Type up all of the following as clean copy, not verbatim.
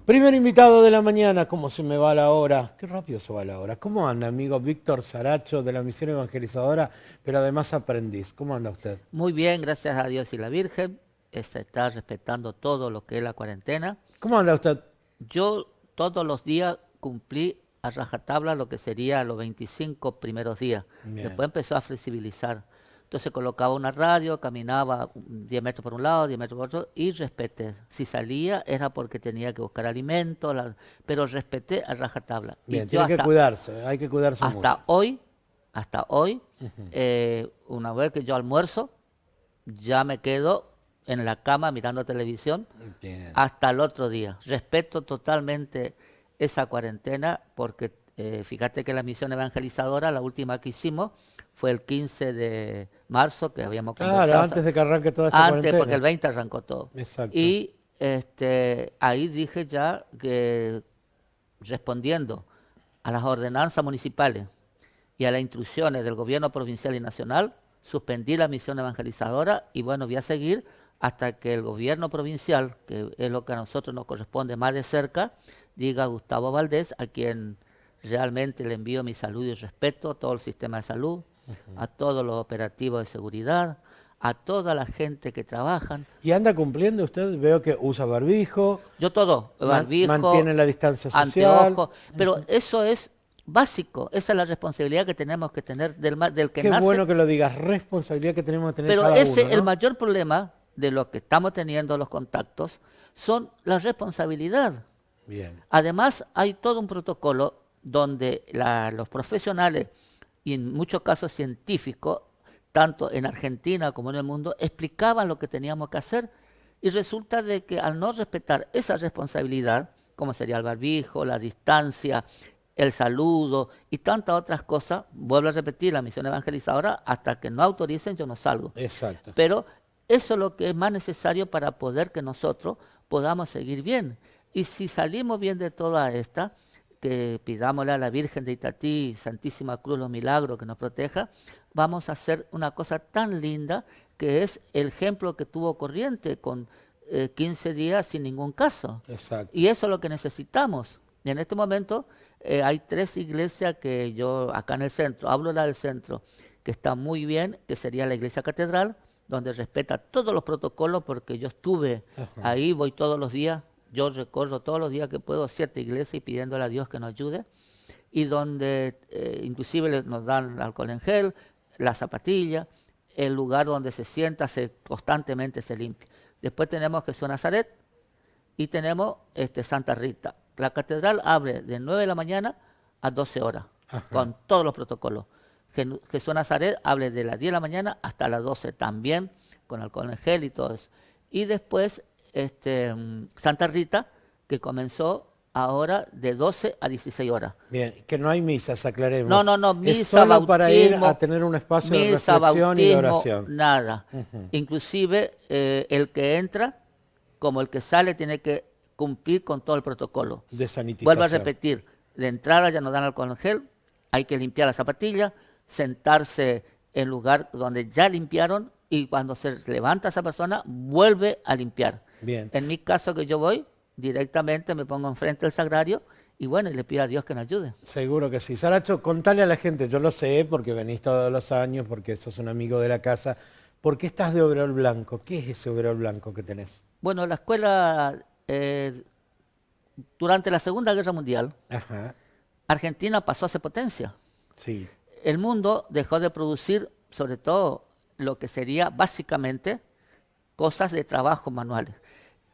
Primer invitado de la mañana, ¿cómo se me va la hora? Qué rápido se va la hora. ¿Cómo anda, amigo Víctor Saracho de la Misión Evangelizadora, pero además aprendiz? ¿Cómo anda usted? Muy bien, gracias a Dios y la Virgen. Está respetando todo lo que es la cuarentena. ¿Cómo anda usted? Yo todos los días cumplí a rajatabla lo que sería los 25 primeros días. Bien. Después empezó a flexibilizar. Entonces colocaba una radio, caminaba 10 metros por un lado, 10 metros por otro y respeté. Si salía era porque tenía que buscar alimentos, pero respeté a rajatabla. Y Bien, yo tiene que cuidarse, hay que cuidarse mucho. hasta hoy, hasta hoy, una vez que yo almuerzo, ya me quedo en la cama mirando televisión Bien. hasta el otro día. Respeto totalmente esa cuarentena porque fíjate que la misión evangelizadora, la última que hicimos, fue el 15 de marzo, que habíamos Claro, conversado. antes de que arranque toda esta Antes, porque cuarentena. el 20 arrancó todo. Exacto. Y ahí dije ya que respondiendo a las ordenanzas municipales y a las instrucciones del gobierno provincial y nacional, suspendí la misión evangelizadora y bueno, voy a seguir hasta que el gobierno provincial, que es lo que a nosotros nos corresponde más de cerca, diga a Gustavo Valdés, a quien realmente le envío mi salud y respeto, a todo el sistema de salud, a todos los operativos de seguridad, a toda la gente que trabajan. ¿Y anda cumpliendo usted? Veo que usa barbijo, Yo todo, mantiene barbijo, la distancia social. anteojos, pero eso es básico, esa es la responsabilidad que tenemos que tener del que Qué nace. bueno que lo digas, responsabilidad que tenemos que tener Pero cada uno, el ¿no? mayor problema de lo que estamos teniendo los contactos son la responsabilidad. Bien. Además, hay todo un protocolo donde los profesionales y en muchos casos científicos, tanto en Argentina como en el mundo, explicaban lo que teníamos que hacer y resulta de que al no respetar esa responsabilidad, como sería el barbijo, la distancia, el saludo y tantas otras cosas, vuelvo a repetir, la misión evangelizadora, hasta que no autoricen yo no salgo. Exacto. Pero eso es lo que es más necesario para poder que nosotros podamos seguir bien. Y si salimos bien de toda esta, que pidámosle a la Virgen de Itatí, Santísima Cruz, los milagros que nos proteja, vamos a hacer una cosa tan linda que es el ejemplo que tuvo Corriente con 15 días sin ningún caso. Exacto. Y eso es lo que necesitamos. Y en este momento hay 3 iglesias que yo, acá en el centro, hablo la del centro, que está muy bien, que sería la iglesia catedral, donde respeta todos los protocolos, porque yo estuve Ajá. ahí, voy todos los días, yo recorro todos los días que puedo 7 iglesias y pidiéndole a Dios que nos ayude, y donde inclusive nos dan alcohol en gel, la zapatilla, el lugar donde se sienta constantemente se limpia. Después tenemos Jesús Nazaret y tenemos Santa Rita. La catedral abre de 9 de la mañana a 12 horas, Ajá. con todos los protocolos. Jesús Nazaret abre de las 10 de la mañana hasta las 12 también, con alcohol en gel y todo eso. Y después Santa Rita, que comenzó ahora de 12 a 16 horas. Bien, que no hay misas, No, aclaremos. no, no, Es misa, solo para ir a bautismo, tener un espacio de misa, reflexión y de bautismo, oración. nada. Ujú. Inclusive el que entra, como el que sale, tiene que cumplir con todo el protocolo. De Vuelvo a sanitización. repetir, de entrada ya nos dan alcohol en gel, hay que limpiar la zapatilla, sentarse en lugar donde ya limpiaron y cuando se levanta esa persona vuelve a limpiar. Bien, En mi caso que yo voy, directamente me pongo enfrente del sagrario y bueno, y le pido a Dios que nos ayude. seguro que sí. Saracho, contale a la gente, yo lo sé porque venís todos los años, porque sos un amigo de la casa. ¿Por qué estás de overol blanco? ¿Qué es ese overol blanco que tenés? Bueno, la escuela, durante la Segunda Guerra Mundial, Ajá, Argentina pasó a ser potencia. sí, El mundo dejó de producir, sobre todo, lo que sería básicamente cosas de trabajo manuales.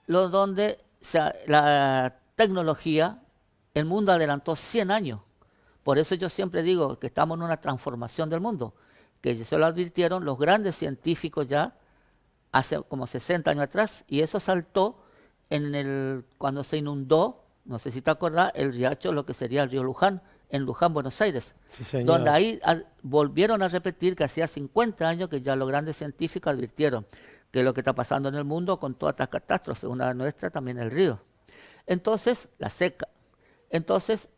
Donde la tecnología, el mundo adelantó 100 años. Por eso yo siempre digo que estamos en una transformación del mundo, que eso lo advirtieron los grandes científicos ya hace como 60 años atrás, y eso saltó cuando se inundó, no sé si te acordás, el riacho, lo que sería el río Luján, en Luján, Buenos Aires, sí donde señor. ahí volvieron a repetir que hacía 50 años que ya los grandes científicos advirtieron que es lo que está pasando en el mundo con todas estas catástrofes, una de nuestras también el río. Entonces, la seca. Entonces,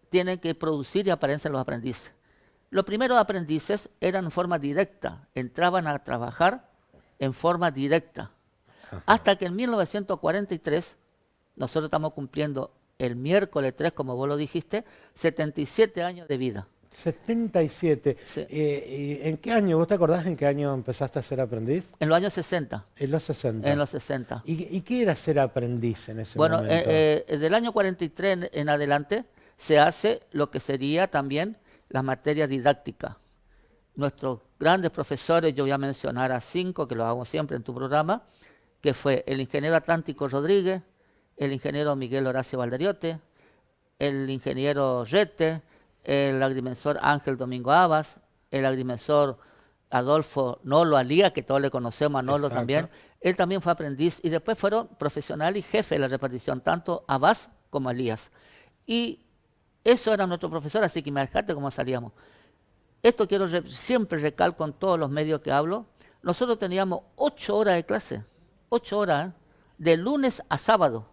tienen que producir y aparecen los aprendices. Los primeros aprendices eran en forma directa, entraban a trabajar en forma directa, hasta que en 1943 nosotros estamos cumpliendo el miércoles 3, como vos lo dijiste, 77 años de vida. 77. Sí. ¿Y en qué año? ¿Vos te acordás en qué año empezaste a ser aprendiz? En los años 60. En los 60. En los 60. ¿Y qué era ser aprendiz en ese Bueno, momento? desde el año 43 en adelante se hace lo que sería también la materia didáctica. Nuestros grandes profesores, yo voy a mencionar a 5, que lo hago siempre en tu programa, que fue el ingeniero Atlántico Rodríguez, el ingeniero Miguel Horacio Valderiote, el ingeniero Rete, el agrimensor Ángel Domingo Abas, el agrimensor Adolfo Nolo Alía, que todos le conocemos, a Nolo Exacto. también. Él también fue aprendiz y después fueron profesional y jefe de la repartición, tanto Abas como Alías. Y eso era nuestro profesor, así que imagínate cómo salíamos. Esto siempre recalco en todos los medios que hablo. Nosotros teníamos 8 horas de clase, 8 horas, de lunes a sábado,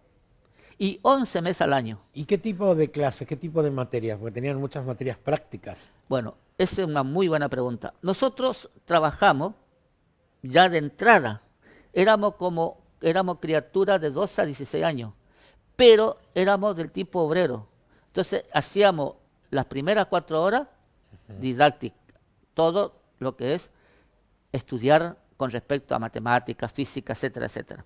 y 11 meses al año. ¿Y qué tipo de clases, qué tipo de materias? Porque tenían muchas materias prácticas. Bueno, esa es una muy buena pregunta. Nosotros trabajamos ya de entrada. Éramos criaturas de 12 a 16 años, pero éramos del tipo obrero. Entonces hacíamos las primeras 4 horas didáctica, todo lo que es estudiar con respecto a matemáticas, física, etcétera, etcétera.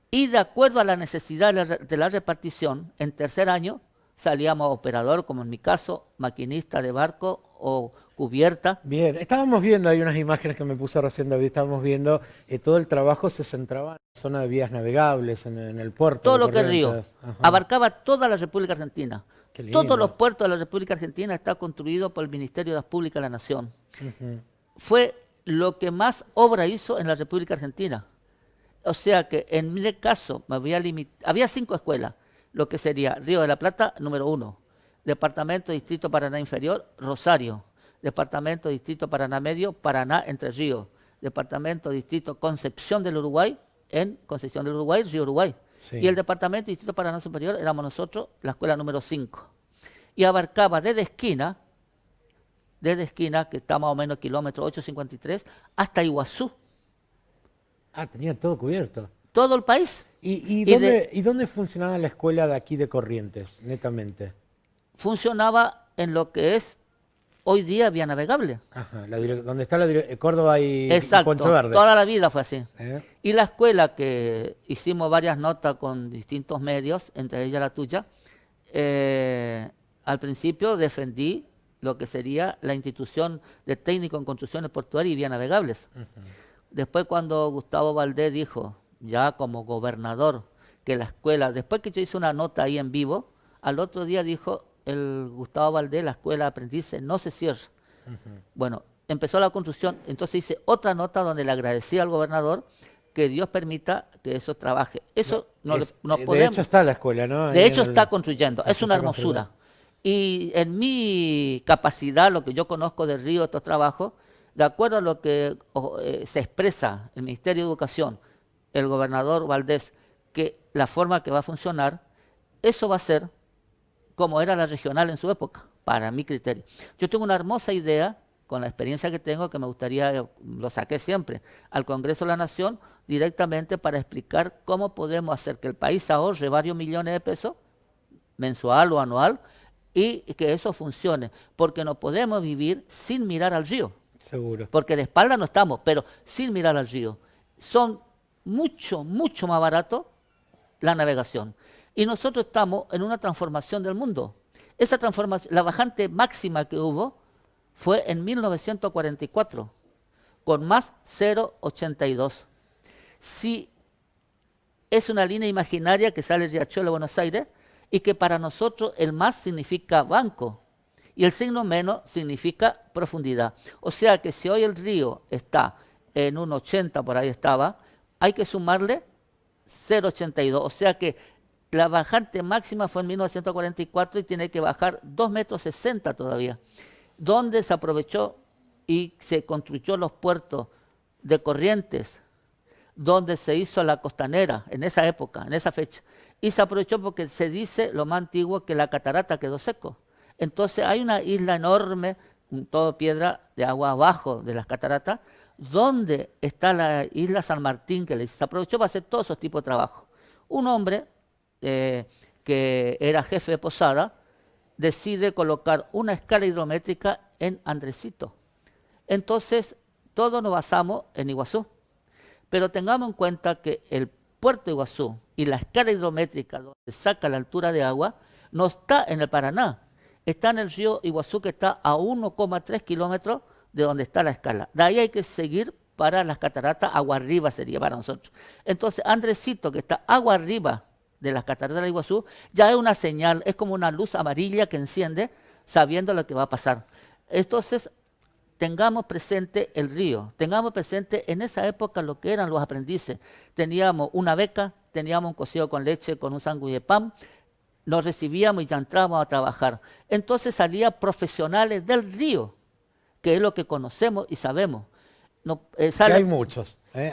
Y de acuerdo a la necesidad de la repartición, en tercer año salíamos operador, como en mi caso, maquinista de barco o cubierta. Bien, estábamos viendo, hay unas imágenes que me puso recién David, estábamos viendo, todo el trabajo se centraba en la zona de vías navegables, en el puerto. Todo de lo que es río, Corrientes. Ajá. abarcaba toda la República Argentina. Qué lindo. Todos los puertos de la República Argentina están construidos por el Ministerio de las Públicas de la Nación. Ujú. Fue lo que más obra hizo en la República Argentina. O sea que en mi caso me voy a limitar. Había 5 escuelas, lo que sería Río de la Plata, número 1, Departamento Distrito Paraná Inferior, Rosario, Departamento Distrito Paraná Medio, Paraná Entre Ríos, Departamento Distrito Concepción del Uruguay, en Concepción del Uruguay, Río Uruguay. Sí. Y el Departamento Distrito Paraná Superior éramos nosotros, la escuela número 5. Y abarcaba desde esquina, que está más o menos kilómetro 853, hasta Iguazú, Ah, tenía todo cubierto. todo el país. ¿Y Y dónde funcionaba la escuela de aquí de Corrientes, netamente? Funcionaba en lo que es hoy día vía navegable. Ajá, donde está Córdoba y Exacto, Poncho Verde. toda la vida fue así. ¿Eh? Y la escuela, que hicimos varias notas con distintos medios, entre ellas la tuya, al principio defendí lo que sería la institución de técnico en construcciones portuarias y vías navegables. Después, cuando Gustavo Valdés dijo, ya como gobernador, que la escuela, después que yo hice una nota ahí en vivo, al otro día dijo el Gustavo Valdés, la escuela de aprendices no se cierra. Bueno, empezó la construcción, entonces hice otra nota donde le agradecí al gobernador que Dios permita que eso trabaje. Eso no De podemos. hecho está la escuela, ¿no? De Ahí hecho en el- está construyendo, es una está hermosura. construyendo. Y en mi capacidad, lo que yo conozco del río, estos trabajos, de acuerdo a lo que se expresa el Ministerio de Educación, el gobernador Valdés, que la forma que va a funcionar, eso va a ser como era la regional en su época, para mi criterio. Yo tengo una hermosa idea, con la experiencia que tengo, que me gustaría, lo saqué siempre, al Congreso de la Nación, directamente para explicar cómo podemos hacer que el país ahorre varios millones de pesos, mensual o anual, y que eso funcione, porque no podemos vivir sin mirar al río, Seguro. porque de espalda no estamos, pero sin mirar al río. Son mucho, mucho más barato la navegación. Y nosotros estamos en una transformación del mundo. Esa transformación, la bajante máxima que hubo fue en 1944, con más 0,82. Si es una línea imaginaria que sale de Riachuelo a Buenos Aires y que para nosotros el más significa banco y el signo menos significa profundidad. O sea que si hoy el río está en un 80, por ahí estaba, hay que sumarle 0,82. O sea que la bajante máxima fue en 1944 y tiene que bajar 2,60 metros todavía. Donde se aprovechó y se construyó los puertos de Corrientes, donde se hizo la costanera en esa época, en esa fecha. Y se aprovechó porque se dice, lo más antiguo, que la catarata quedó seco. Entonces hay una isla enorme, todo piedra de agua abajo de las cataratas, donde está la isla San Martín, que se aprovechó para hacer todos esos tipos de trabajo. Un hombre que era jefe de posada, decide colocar una escala hidrométrica en Andresito. Entonces, todos nos basamos en Iguazú. Pero tengamos en cuenta que el puerto de Iguazú y la escala hidrométrica donde saca la altura de agua no está en el Paraná, está en el río Iguazú, que está a 1,3 kilómetros de donde está la escala. De ahí hay que seguir para las cataratas, agua arriba sería para nosotros. Entonces, Andresito, que está agua arriba de las cataratas de Iguazú, ya es una señal, es como una luz amarilla que enciende sabiendo lo que va a pasar. Entonces, tengamos presente el río, tengamos presente en esa época lo que eran los aprendices. Teníamos una beca, teníamos un cocido con leche, con un sándwich de pan, nos recibíamos y ya entrábamos a trabajar. Entonces salían profesionales del río, que es lo que conocemos y sabemos. No, que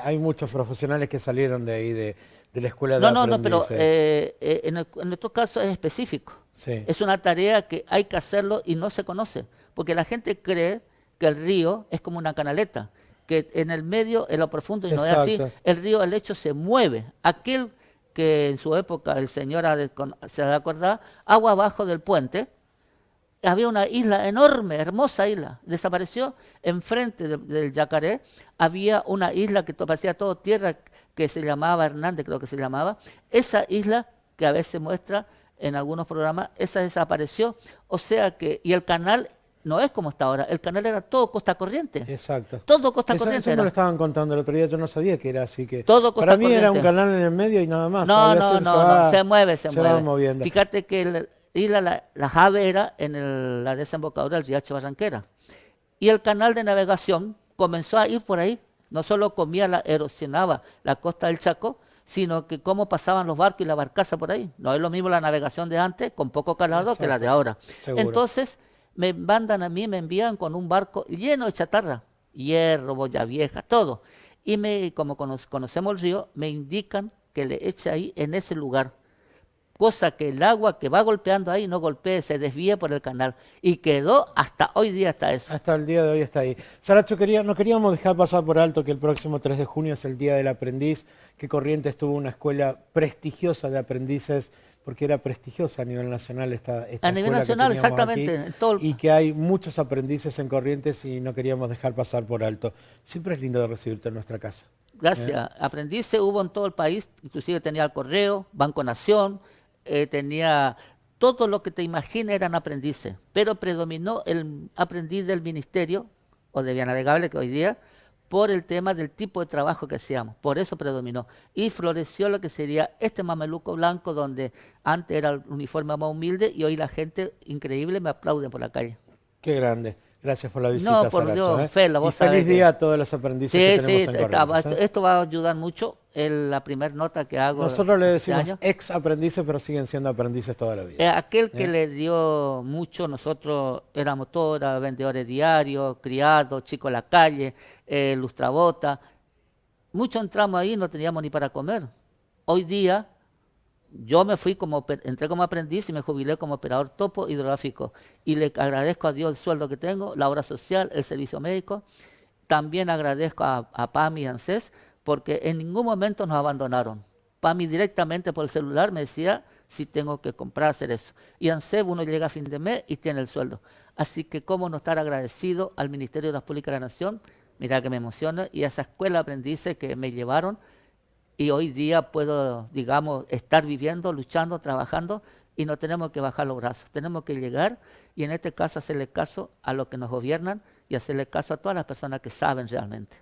hay muchos profesionales que salieron de ahí, de la escuela de aprendices. No, pero en nuestro caso es específico. Sí. Es una tarea que hay que hacerlo y no se conoce, porque la gente cree que el río es como una canaleta, que en el medio, en lo profundo, y no es así, el río, el lecho se mueve. Aquel que en su época el señor se ha de acordar, agua abajo del puente, había una isla enorme, hermosa isla, desapareció enfrente del Yacaré, había una isla que parecía todo tierra, que se llamaba Hernández, creo que se llamaba, esa isla que a veces muestra en algunos programas, esa desapareció, o sea que, y el canal no es como está ahora, el canal era todo costa corriente. Exacto. Todo costa corriente. Eso me lo estaban contando el otro día, yo no sabía que era así. Que todo costa para mí corriente. Era un canal en el medio y nada más. No, se mueve. Se va moviendo. Fíjate que la Jave era en la desembocadura del Riacho Barranquera. Y el canal de navegación comenzó a ir por ahí. No solo erosionaba la costa del Chaco, sino que cómo pasaban los barcos y la barcaza por ahí. No es lo mismo la navegación de antes, con poco calado, que la de ahora. Seguro. Entonces, me mandan a mí, me envían con un barco lleno de chatarra, hierro, boya vieja, todo. Y como conocemos el río, me indican que le eche ahí en ese lugar. Cosa que el agua que va golpeando ahí no golpee, se desvíe por el canal. Y quedó hasta hoy día hasta eso. Hasta el día de hoy está ahí. Saracho, no queríamos dejar pasar por alto que el próximo 3 de junio es el Día del Aprendiz, que Corrientes tuvo una escuela prestigiosa de aprendices, porque era prestigiosa a nivel nacional esta a nivel nacional, exactamente. Y que hay muchos aprendices en Corrientes y no queríamos dejar pasar por alto. Siempre es lindo de recibirte en nuestra casa. Gracias. Aprendices hubo en todo el país, inclusive tenía el Correo, Banco Nación, tenía todo lo que te imagines eran aprendices, pero predominó el aprendiz del ministerio o de vía navegable que hoy día, por el tema del tipo de trabajo que hacíamos, por eso predominó. Y floreció lo que sería este mameluco blanco, donde antes era el uniforme más humilde y hoy la gente, increíble, me aplaude por la calle. Qué grande. Gracias por la visita, No, por Saracho, Dios, Fela, vos sabés. Feliz día a todos los aprendices que tenemos en Corrientes. Esto va a ayudar mucho en la primera nota que hago. Nosotros le decimos ex aprendices, pero siguen siendo aprendices toda la vida. Aquel que le dio mucho, nosotros éramos todos vendedores diarios, criados, chicos en la calle, lustrabota. Muchos entramos ahí y no teníamos ni para comer. Hoy día yo entré como aprendiz y me jubilé como operador topo hidrográfico. Y le agradezco a Dios el sueldo que tengo, la obra social, el servicio médico. También agradezco a PAMI y ANSES, porque en ningún momento nos abandonaron. PAMI directamente por el celular me decía si tengo que comprar, hacer eso. Y ANSES, uno llega a fin de mes y tiene el sueldo. Así que cómo no estar agradecido al Ministerio de Obras Públicas de la Nación, mira que me emociona, y a esa escuela de aprendices que me llevaron. Y hoy día puedo, digamos, estar viviendo, luchando, trabajando, y no tenemos que bajar los brazos. Tenemos que llegar y en este caso hacerle caso a los que nos gobiernan y hacerle caso a todas las personas que saben realmente.